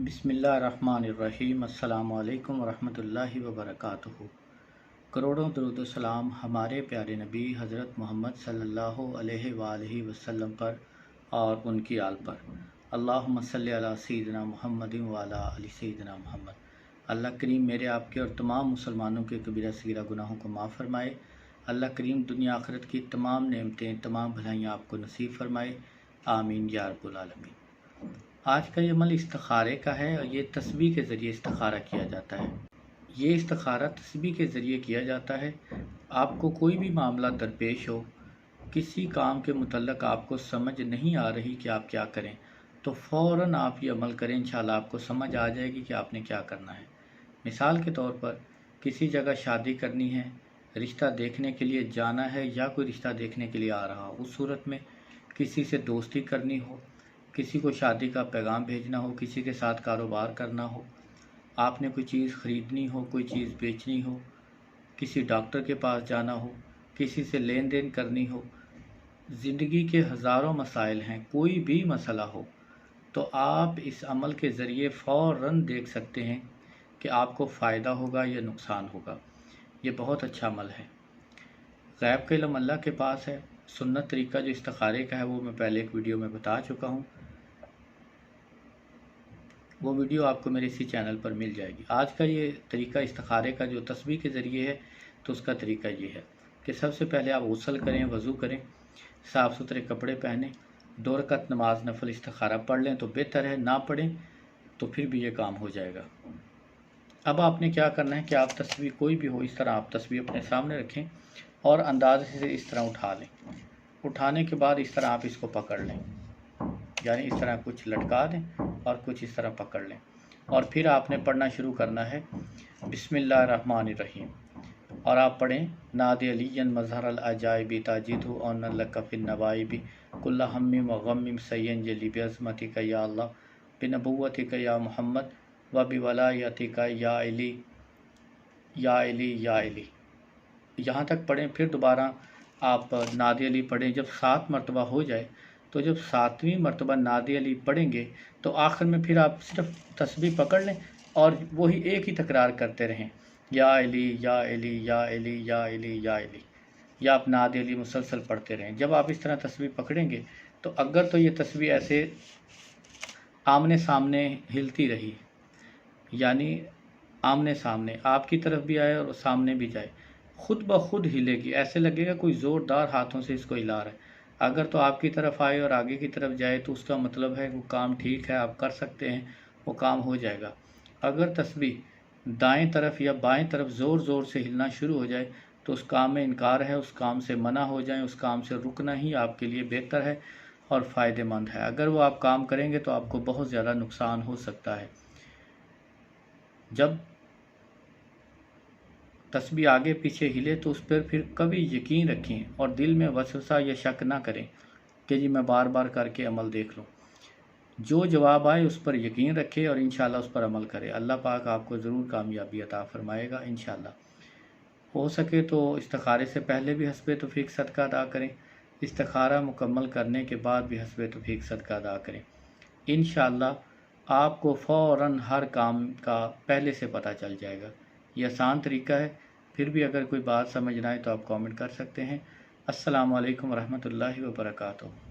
बिस्मिल्लाहिर्रहमानिर्रहीम। अस्सलामु अलैकुम वरहमतुल्लाहि वबरकातुहू। करोड़ों दरूद सलाम हमारे प्यारे नबी हज़रत मोहम्मद सल्लल्लाहु अलैहि वआलिहि वसल्लम पर और उनकी आल पर। अल्लाहुम्मा सल्लि अला सय्यिदिना मुहम्मदिन व अला आलि सय्यिदिना मुहम्मद। अल्लाह करीम मेरे आपके और तमाम मुसलमानों के कबीरा सगीरा गुनाहों को माफ़ फरमाए। अल्लाह करीम दुनिया आखिरत की तमाम नेमतें, तमाम भलाइयाँ आपको नसीब फरमाए। आमीन या रब्बुल आलमीन। आज का ये अमल इस्तिखारे का है और ये तस्बीह के ज़रिए इस्तिखारा किया जाता है। ये इस्तिखारा तस्बीह के ज़रिए किया जाता है। आपको कोई भी मामला दरपेश हो, किसी काम के मुतल्लक आपको समझ नहीं आ रही कि आप क्या करें, तो फ़ौरन आप ये अमल करें, इंशाअल्लाह आपको समझ आ जाएगी कि आपने क्या करना है। मिसाल के तौर पर किसी जगह शादी करनी है, रिश्ता देखने के लिए जाना है या कोई रिश्ता देखने के लिए आ रहा हो, उस सूरत में किसी से दोस्ती करनी हो, किसी को शादी का पैगाम भेजना हो, किसी के साथ कारोबार करना हो, आपने कोई चीज़ ख़रीदनी हो, कोई चीज़ बेचनी हो, किसी डॉक्टर के पास जाना हो, किसी से लेन देन करनी हो, ज़िंदगी के हज़ारों मसाइल हैं, कोई भी मसला हो तो आप इस अमल के ज़रिए फ़ौरन देख सकते हैं कि आपको फ़ायदा होगा या नुकसान होगा। ये बहुत अच्छा अमल है। ग़ैब का इल्म अल्लाह के पास है। सुन्नत तरीका जो इस्तिखारे का है वो मैं पहले एक वीडियो में बता चुका हूँ। वो वीडियो आपको मेरे इसी चैनल पर मिल जाएगी। आज का ये तरीका इस्तिखारे का जो तस्बीह के ज़रिए है, तो उसका तरीका ये है कि सबसे पहले आप गुस्ल करें, वज़ू करें, साफ़ सुथरे कपड़े पहनें, 2 रकात नमाज नफल इस्तिखारा पढ़ लें तो बेहतर है, ना पढ़ें तो फिर भी ये काम हो जाएगा। अब आपने क्या करना है कि आप तस्बीह कोई भी हो, इस तरह आप तस्बीह अपने सामने रखें और अंदाज़े से इस तरह उठा लें। उठाने के बाद इस तरह आप इसको पकड़ लें, यानी इस तरह कुछ लटका दें और कुछ इस तरह पकड़ लें, और फिर आपने पढ़ना शुरू करना है बिस्मिल्लाहिर्रहमानिर्रहीम। और आप पढ़ें नादे अलियन मज़हर अल अजाइबी ताजिदहु औन लकफ़िन नवाइबी कुल्ला हम्मिम व गम्मिम सय्यन जली बिअज़मतिका या अल्लाह बिनबुव्वतिका या मुहम्मद व बिवलायतिका या अली या अली या अली। यहाँ तक पढ़ें। फिर दोबारा आप नादे अली पढ़ें। जब 7 मरतबा हो जाए तो जब 7वीं मरतबा नादे अली पढ़ेंगे तो आखिर में फिर आप सिर्फ तस्बीह पकड़ लें और वही एक ही तकरार करते रहें, या अली या अली या अली या अली या अली, या आप नादे अली मुसलसल पढ़ते रहें। जब आप इस तरह तस्बीह पकड़ेंगे तो अगर तो ये तस्बीह ऐसे आमने सामने हिलती रही, यानी आमने सामने आपकी तरफ भी आए और सामने भी जाए, खुद ब खुद हिलेगी, ऐसे लगेगा कोई ज़ोरदार हाथों से इसको हिला रहा है। अगर तो आपकी तरफ आए और आगे की तरफ जाए तो उसका मतलब है वो काम ठीक है, आप कर सकते हैं, वो काम हो जाएगा। अगर तस्बीह दाएं तरफ या बाएं तरफ ज़ोर ज़ोर से हिलना शुरू हो जाए तो उस काम में इनकार है, उस काम से मना हो जाए, उस काम से रुकना ही आपके लिए बेहतर है और फ़ायदेमंद है। अगर वो आप काम करेंगे तो आपको बहुत ज़्यादा नुकसान हो सकता है। जब तस्बीह आगे पीछे हिले तो उस पर फिर कभी यकीन रखें और दिल में वसवसा या शक ना करें कि जी मैं बार बार करके अमल देख लूँ। जो जवाब आए उस पर यकीन रखें और इंशाअल्लाह उस पर अमल करें। अल्लाह पाक आपको ज़रूर कामयाबी अता फरमाएगा इंशाअल्लाह। हो सके तो इस्तिखारे से पहले भी हस्बे तौफीक सदका अदा करें, इस्तिखारा मुकम्मल करने के बाद भी हस्बे तौफीक सदका अदा करें। इंशाअल्लाह आपको फ़ौरन हर काम का पहले से पता चल जाएगा। ये आसान तरीका है। फिर भी अगर कोई बात समझ ना आए तो आप कमेंट कर सकते हैं। अस्सलामु अलैकुम रहमतुल्लाहि व बरकातुहू।